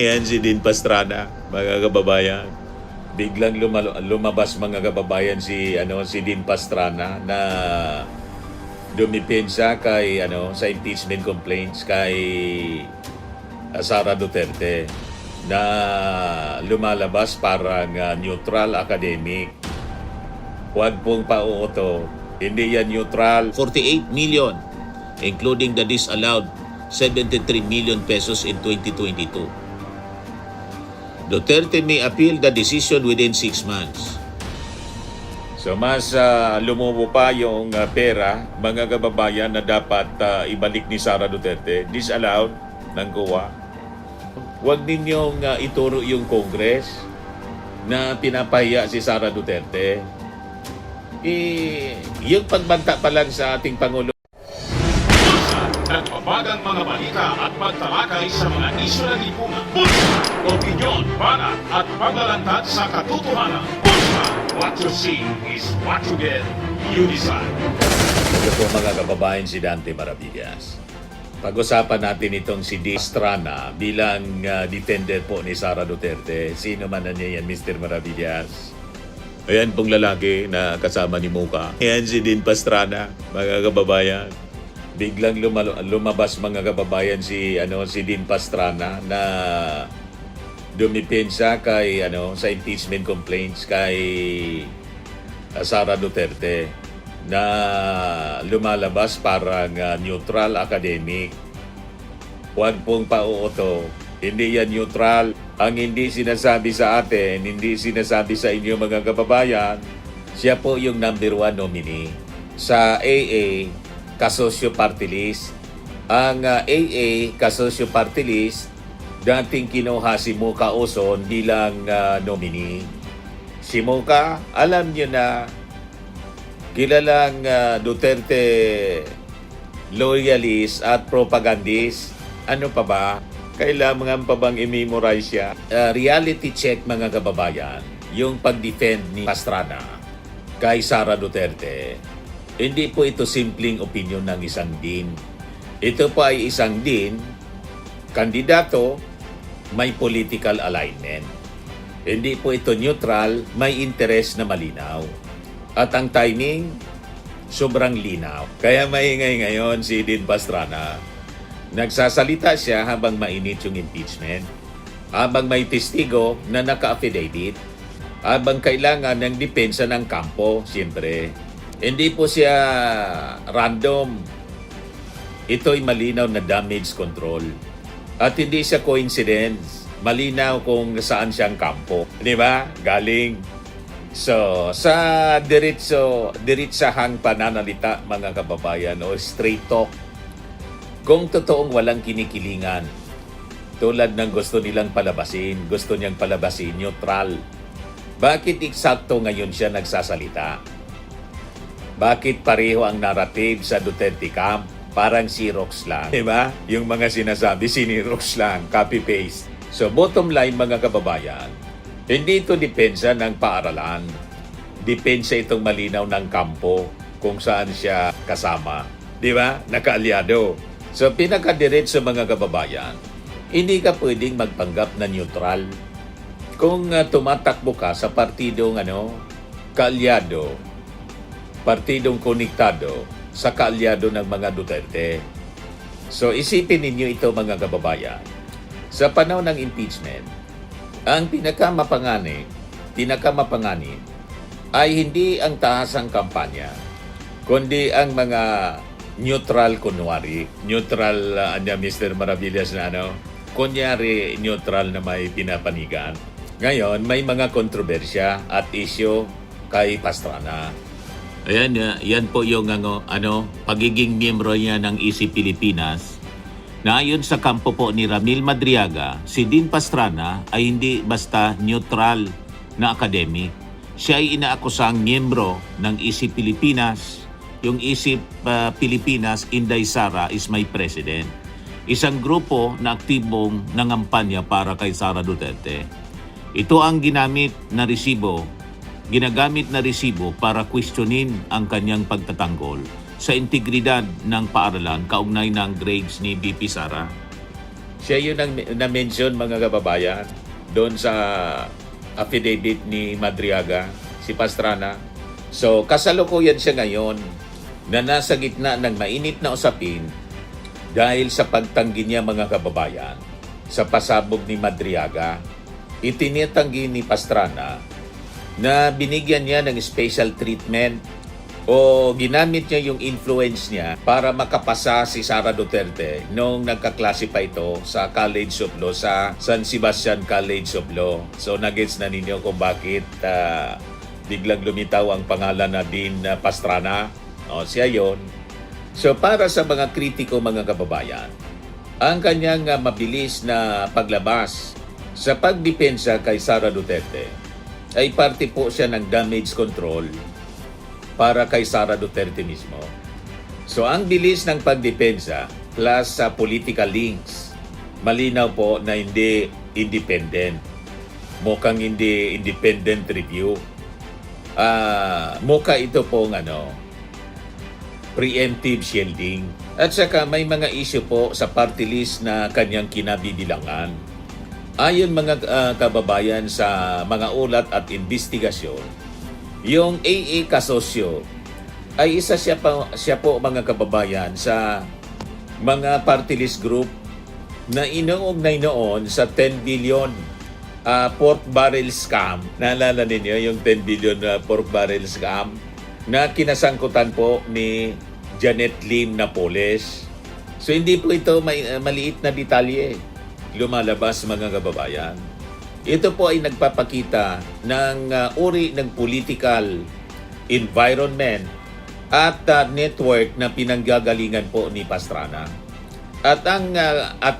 Yan si Dean Pastrana, mga kababayan. Biglang lumabas mga kababayan si Dean Pastrana na dumipensa kay sa impeachment complaints kay Sara Duterte na lumalabas parang neutral academic. Huwag pong pauuto. Hindi yan neutral. 48 million, including the disallowed 73 million pesos in 2022. Duterte may appeal the decision within 6 months. So mas lumubo pa yung pera, mga kababayan, na dapat ibalik ni Sara Duterte. Disallowed ng COA. Huwag ninyong ituro yung Congress na pinapahiya si Sara Duterte. Yung pagbanta pa lang sa ating Pangulo. Nagbabagang mga balita at pagtalakay sa mga isyu ng lipunan. Bulsa! Opinyon, banat at paglalantad sa katotohanan. Bulsa! What you see is what you get. You decide. Ito po mga kababayan, si Dante Maravillas. Pag-usapan natin itong si Dean Pastrana bilang defender po ni Sara Duterte. Sino man na niya yan, Mr. Maravillas? Ayan pong lalaki na kasama ni Muka. Ayan si Dean Pastrana, mga kababayan. Biglang lumabas mga kababayan si Dean Pastrana na dumipensa kay sa impeachment complaints kay Sara Duterte na lumalabas parang neutral academic. Huwag pong pauuto. Hindi yan neutral. Ang hindi sinasabi sa atin, hindi sinasabi sa inyo mga kababayan, siya po yung number 1 nominee sa AA Kasosyo Party List. Ang AA Kasosyo Party List, dating kinuha si Muka Oson bilang nominee. Si Muka, alam nyo na, kilalang Duterte loyalist at propagandist. Ano pa ba? Kailangan pa bang i-memorize siya? Reality check mga kababayan, yung pag-defend ni Pastrana kay Sara Duterte. Hindi po ito simpleng opinion ng isang dean. Ito po ay isang dean, kandidato, may political alignment. Hindi po ito neutral, may interest na malinaw. At ang timing, sobrang linaw. Kaya maingay ngayon si Dean Pastrana. Nagsasalita siya habang mainit yung impeachment, habang may testigo na naka-affidavit, habang kailangan ng depensa ng kampo, siyempre. Hindi po siya random. Ito'y malinaw na damage control. At hindi siya coincidence. Malinaw kung saan siyang kampo. Di ba? Galing. So, sa diritsahang pananalita, mga kababayan, o straight talk, kung totoong walang kinikilingan, tulad ng gusto nilang palabasin, gusto niyang palabasin, neutral. Bakit eksakto ngayon siya nagsasalita? Bakit pareho ang narrative sa Duterte camp? Parang Xerox lang. Diba? Yung mga sinasabi, Xerox lang, copy-paste. So bottom line mga kababayan, hindi ito depensa ng paaralan. Depensa itong malinaw ng kampo kung saan siya kasama. Diba? Nakaalyado. So pinakadiretso mga kababayan, hindi ka pwedeng magpanggap na neutral. Kung tumatakbo ka sa partidong kaalyado, partidong konektado sa kaalyado ng mga Duterte. So isipin ninyo ito mga kababayan. Sa panahon ng impeachment, ang pinakamapanganib ay hindi ang tahasang kampanya, kundi ang mga neutral kunwari. Neutral, Mr. Maravillas na kunyari neutral na may pinapanigan. Ngayon, may mga kontrobersya at issue kay Pastrana. Ayan, yan po yung pagiging miyembro niya ng EC Pilipinas. Na ayon sa kampo po ni Ramil Madriaga, si Dean Pastrana ay hindi basta neutral na academic. Siya ay inaakusang miyembro ng EC Pilipinas. Yung EC Pilipinas, Inday Sara is my president. Isang grupo na aktibong nangampanya para kay Sara Duterte. Ito ang ginagamit na resibo para questionin ang kanyang pagtatanggol sa integridad ng paaralan kaugnay ng grades ni BP Sara. Siya yun ang na-mention, mga kababayan, doon sa affidavit ni Madriaga, si Pastrana. So, kasalukuyan siya ngayon na nasa gitna ng mainit na usapin dahil sa pagtanggi niya, mga kababayan, sa pasabog ni Madriaga. Itinitanggi ni Pastrana na binigyan niya ng special treatment o ginamit niya yung influence niya para makapasa si Sara Duterte nung nagkaklase pa ito sa College of Law, sa San Sebastian College of Law. So nagets na ninyo kung bakit biglang lumitaw ang pangalan na Dean Pastrana. O, siya yon. So para sa mga kritiko, mga kababayan, ang kanyang mabilis na paglabas sa pagdepensa kay Sara Duterte ay parte po siya ng damage control para kay Sara Duterte mismo. So ang bilis ng pagdepensa plus sa political links, malinaw po na hindi independent. Mukhang hindi independent review. Mukha ito pong preemptive shielding. At saka may mga issue po sa party list na kanyang kinabibilangan. Ayon, mga kababayan, sa mga ulat at investigasyon, yung AA Kasosyo ay isa siya po, mga kababayan, sa mga party list group na inuugnay noon sa 10 billion pork barrel scam. Naalala ninyo yung 10 billion pork barrel scam na kinasangkutan po ni Janet Lim Napoles. So hindi po ito maliit na detalye lumalabas, mga kababayan. Ito po ay nagpapakita ng uri ng political environment at network na pinanggagalingan po ni Pastrana. At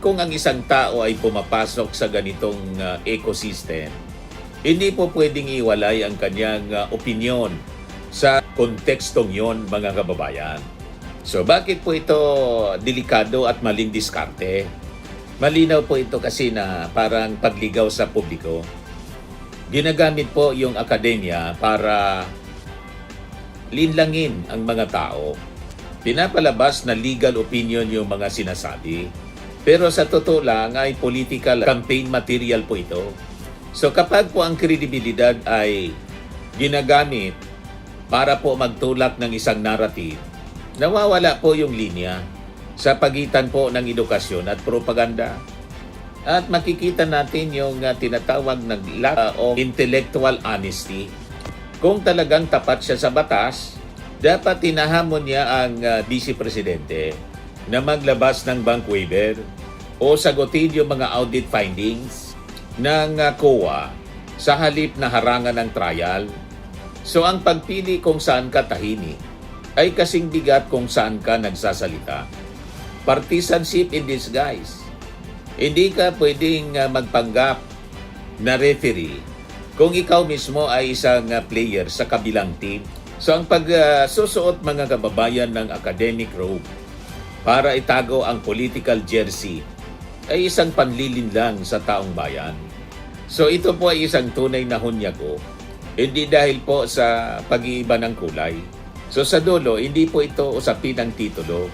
kung ang isang tao ay pumapasok sa ganitong ecosystem, hindi po pwedeng iwalay ang kanyang opinyon sa kontekstong yon, mga kababayan. So bakit po ito delikado at maling diskarte? Malinaw po ito kasi na parang pagligaw sa publiko. Ginagamit po yung akademya para linlangin ang mga tao. Pinapalabas na legal opinion yung mga sinasabi. Pero sa totoo lang ay political campaign material po ito. So kapag po ang kredibilidad ay ginagamit para po magtulak ng isang narrative, nawawala po yung linya sa pagitan po ng edukasyon at propaganda. At makikita natin yung tinatawag na lack of intellectual honesty. Kung talagang tapat siya sa batas, dapat tinahamon niya ang Vice Presidente na maglabas ng bank waiver o sagutin yung mga audit findings ng COA sa halip na harangan ng trial. So ang pagpili kung saan ka tahimik ay kasing bigat kung saan ka nagsasalita. Partisanship in disguise. Hindi ka pwedeng magpanggap na referee kung ikaw mismo ay isang player sa kabilang team. So ang pagsusuot, mga kababayan, ng academic robe para itago ang political jersey ay isang panlilin lang sa taong bayan. So ito po ay isang tunay na hunyago, hindi dahil po sa pag-iiba ng kulay. So sa dulo, hindi po ito usapin ng titulo.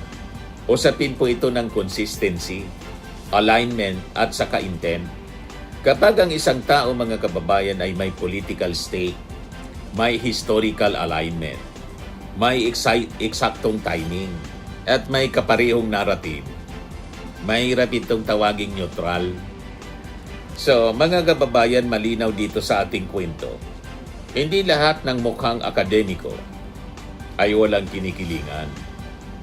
Usapin po ito ng consistency, alignment at saka intent. Kapag ang isang tao, mga kababayan, ay may political stake, may historical alignment, may eksaktong timing, at may kaparehong narrative, mahirap itong tawaging neutral. So, mga kababayan, malinaw dito sa ating kwento. Hindi lahat ng mukhang akademiko ay walang kinikilingan.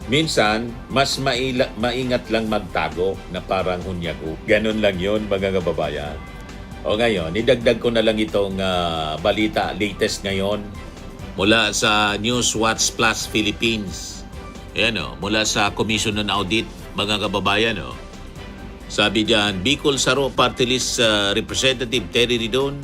Minsan, mas maingat lang magtago na parang hunyago. Ganon lang yon, mga kababayan. O ngayon, idagdag ko na lang itong balita, latest ngayon. Mula sa Newswatch Plus Philippines. Ayan mula sa Commission on Audit, mga kababayan. Sabi diyan, Bicol Saro Party List Representative Terry Ridon,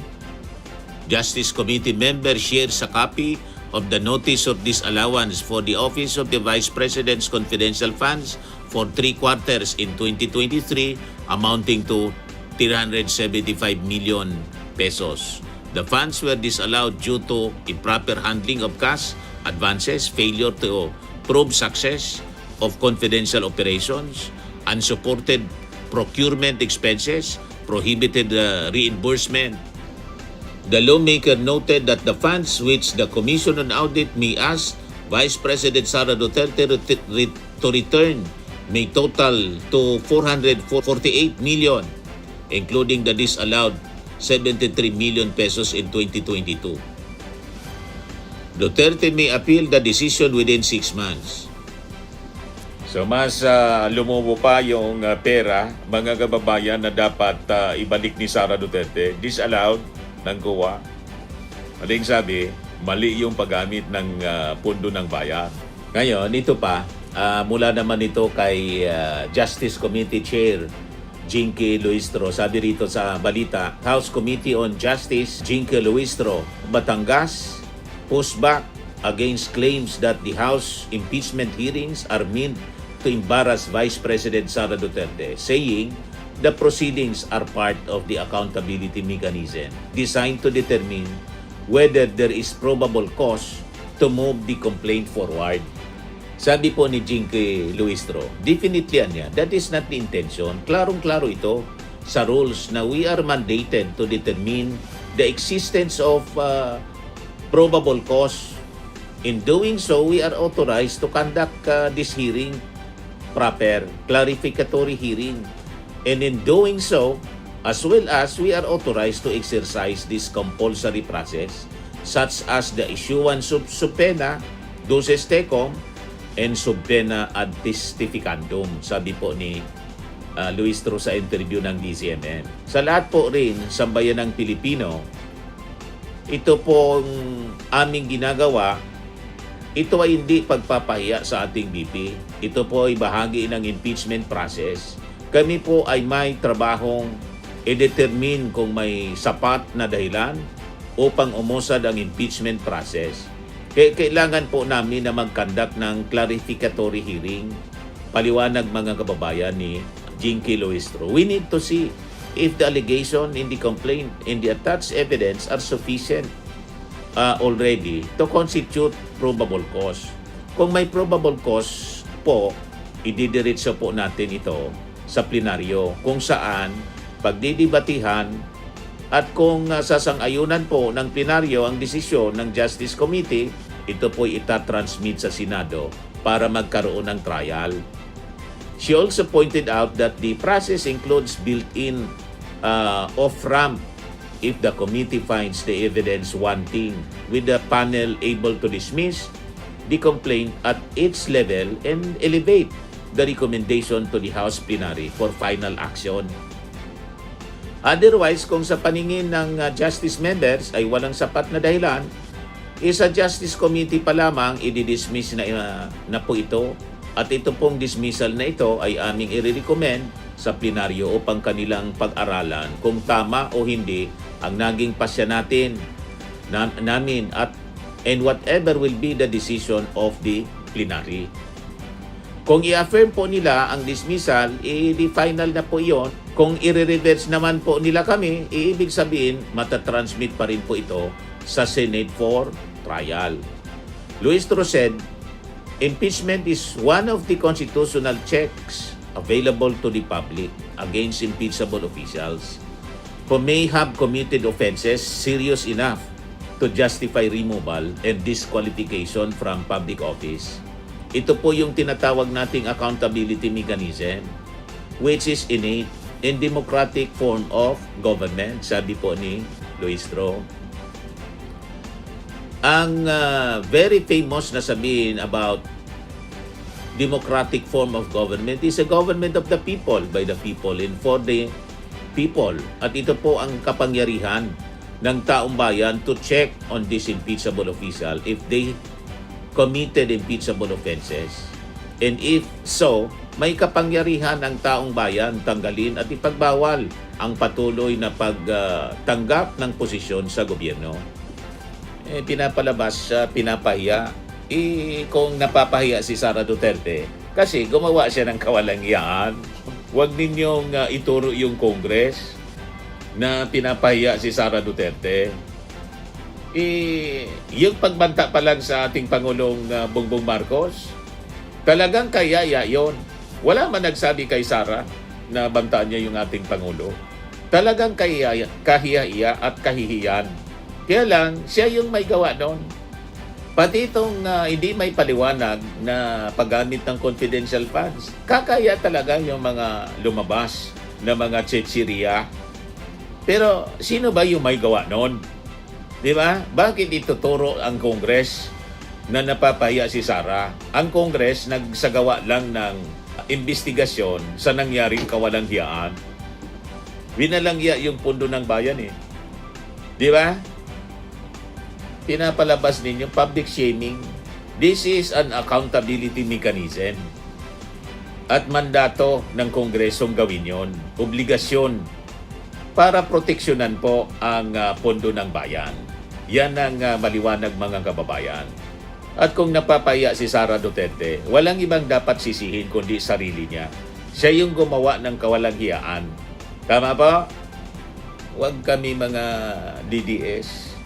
Justice Committee member shares a copy of the Notice of Disallowance for the Office of the Vice President's Confidential Funds for 3 quarters in 2023 amounting to 375 million pesos. The funds were disallowed due to improper handling of cash advances, failure to prove success of confidential operations, unsupported procurement expenses, prohibited reimbursement. The lawmaker noted that the funds which the Commission on Audit may ask Vice President Sara Duterte to return may total to 448 million, including the disallowed 73 million pesos in 2022. Duterte may appeal the decision within 6 months. So mas lumubo pa yung pera, mga kababayan, na dapat ibalik ni Sara Duterte, disallowed ng COA. Maling sabi, mali yung paggamit ng pundo ng bayan. Ngayon, ito pa, mula naman ito kay Justice Committee Chair Jinky Luistro. Sabi rito sa balita, House Committee on Justice Jinky Luistro, Batangas, pushed back against claims that the House impeachment hearings are meant to embarrass Vice President Sara Duterte, saying the proceedings are part of the accountability mechanism designed to determine whether there is probable cause to move the complaint forward. Sabi po ni Jinky Luistro, definitely yan. That is not the intention. Klarong-klaro ito sa rules na we are mandated to determine the existence of probable cause. In doing so, we are authorized to conduct this hearing, proper clarificatory hearing. And in doing so, as well as we are authorized to exercise this compulsory process, such as the issuance of subpoena, duces tecum, and subpoena ad testificandum, sabi po ni Luistro sa interview ng DZMM. Sa lahat po rin sa bayanang Pilipino, ito pong aming ginagawa, ito ay hindi pagpapahiya sa ating BP. Ito po ay bahagi ng impeachment process. Kami po ay may trabahong i-determine kung may sapat na dahilan upang umusad ang impeachment process. Kailangan po namin na mag-conduct ng clarificatory hearing. Paliwanag mga kababayan ni Jinky Luistro. We need to see if the allegation in the complaint and the attached evidence are sufficient already to constitute probable cause. Kung may probable cause po, ididiretso po natin ito sa plenaryo kung saan pagdidibatihan at kung sasang-ayunan po ng plenaryo ang desisyon ng Justice Committee, ito po itatransmit sa Senado para magkaroon ng trial. She also pointed out that the process includes built-in off-ramp if the committee finds the evidence wanting, with the panel able to dismiss the complaint at its level and elevate the recommendation to the House plenary for final action. Otherwise, kung sa paningin ng justice members ay walang sapat na dahilan, sa Justice Committee pa lamang i-dismiss na po ito, at ito pong dismissal na ito ay aming i-recommend sa plenaryo upang kanilang pag-aralan kung tama o hindi ang naging pasya namin and whatever will be the decision of the plenary. Kung i-affirm po nila ang dismissal, di final na po iyon. Kung i-reverse naman po nila kami, ibig sabihin, matatransmit pa rin po ito sa Senate for trial. Luistro said, impeachment is one of the constitutional checks available to the public against impeachable officials who may have committed offenses serious enough to justify removal and disqualification from public office. Ito po yung tinatawag nating accountability mechanism, which is innate in democratic form of government, sabi po ni Luistro. Ang very famous na sabihin about democratic form of government is a government of the people, by the people, and for the people. At ito po ang kapangyarihan ng taong bayan to check on this impeachable official if they committed impeachable offenses. And if so, may kapangyarihan ang taong bayan tanggalin at ipagbawal ang patuloy na pagtanggap ng posisyon sa gobyerno. Pinapalabas, pinapahiya. Kung napapahiya si Sara Duterte, kasi gumawa siya ng kawalangyaan, huwag ninyong ituro yung Congress na pinapahiya si Sara Duterte. Yung pagbanta pa lang sa ating Pangulong Bongbong Marcos, talagang kayaya yon. Wala man nagsabi kay Sara na bantaan niya yung ating Pangulo. Talagang kahiya at kahihiyan. Kaya lang, siya yung may gawa noon. Pati itong hindi may paliwanag na paggamit ng confidential funds. Kakaya talaga yung mga lumabas na mga tsetsiriya. Pero sino ba yung may gawa noon? Di ba? Bakit ituturo ang Congress na napapaya si Sara? Ang Congress nagsagawa lang ng investigasyon sa nangyaring kawalanghiyaan. Binalangya yung pundo ng bayan eh. Di ba? Pinapalabas ninyo public shaming. This is an accountability mechanism. At mandato ng Kongresong gawin yon. Obligasyon para proteksyonan po ang pondo ng bayan. Yan ang maliwanag mga kababayan. At kung napapaya si Sara Duterte, walang ibang dapat sisihin kundi sarili niya. Siya yung gumawa ng kawalanghiyaan. Tama po? Huwag kami mga DDS.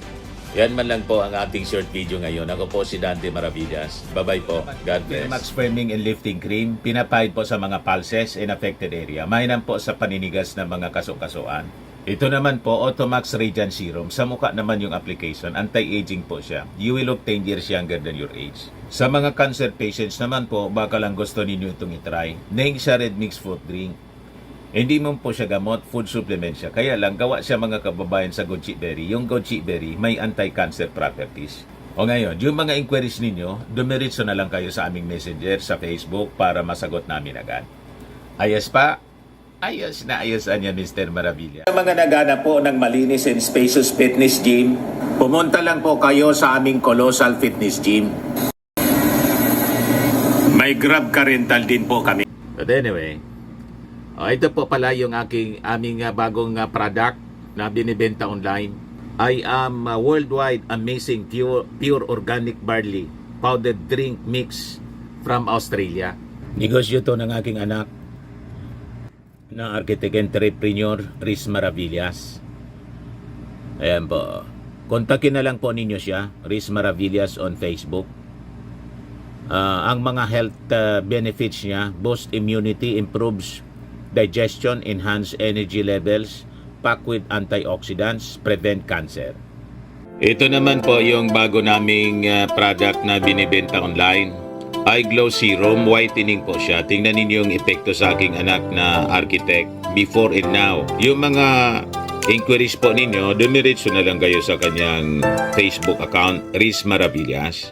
Yan man lang po ang ating short video ngayon. Ako po si Dante Maravillas. Bye-bye po. God bless. Max Firming and Lifting Cream, pinapahid po sa mga pulses in affected area. Mainam po sa paninigas ng mga kaso-kasuan. Ito naman po, Automax Radiant Serum. Sa mukha naman yung application. Anti-aging po siya. You will look 10 years younger than your age. Sa mga cancer patients naman po, baka lang gusto ninyo itong itry. Neng siya Red Mix Fruit Drink. Hindi mo po siya gamot, food supplement siya. Kaya lang, gawa siya mga kababayan sa goji berry. Yung goji berry may anti-cancer properties. O ngayon, yung mga inquiries ninyo, dumiritso na lang kayo sa aming messenger sa Facebook para masagot namin agad. Ayos pa? Ayos na ayos niya, Mr. Maravilla. Sa mga nagana po ng malinis and spacious fitness gym, pumunta lang po kayo sa aming Colossal Fitness Gym. May Grab ka rental din po kami. But anyway, ito po pala yung aming bagong product na binibenta online. I am worldwide amazing pure organic barley powdered drink mix from Australia. Negosyo to ng aking anak na architect entrepreneur Riz Maravillas. Ayan po. Kontakin na lang po ninyo siya, Riz Maravillas on Facebook. Ang mga health benefits niya, boost immunity, improves digestion, enhance energy levels, packed with antioxidants, prevent cancer. Ito naman po yung bago naming product na binibenta online. Eye Glow Serum, whitening po siya. Tingnan ninyo yung epekto sa aking anak na architect before and now. Yung mga inquiries po ninyo, dumiretso na lang kayo sa kanyang Facebook account, Riz Maravillas.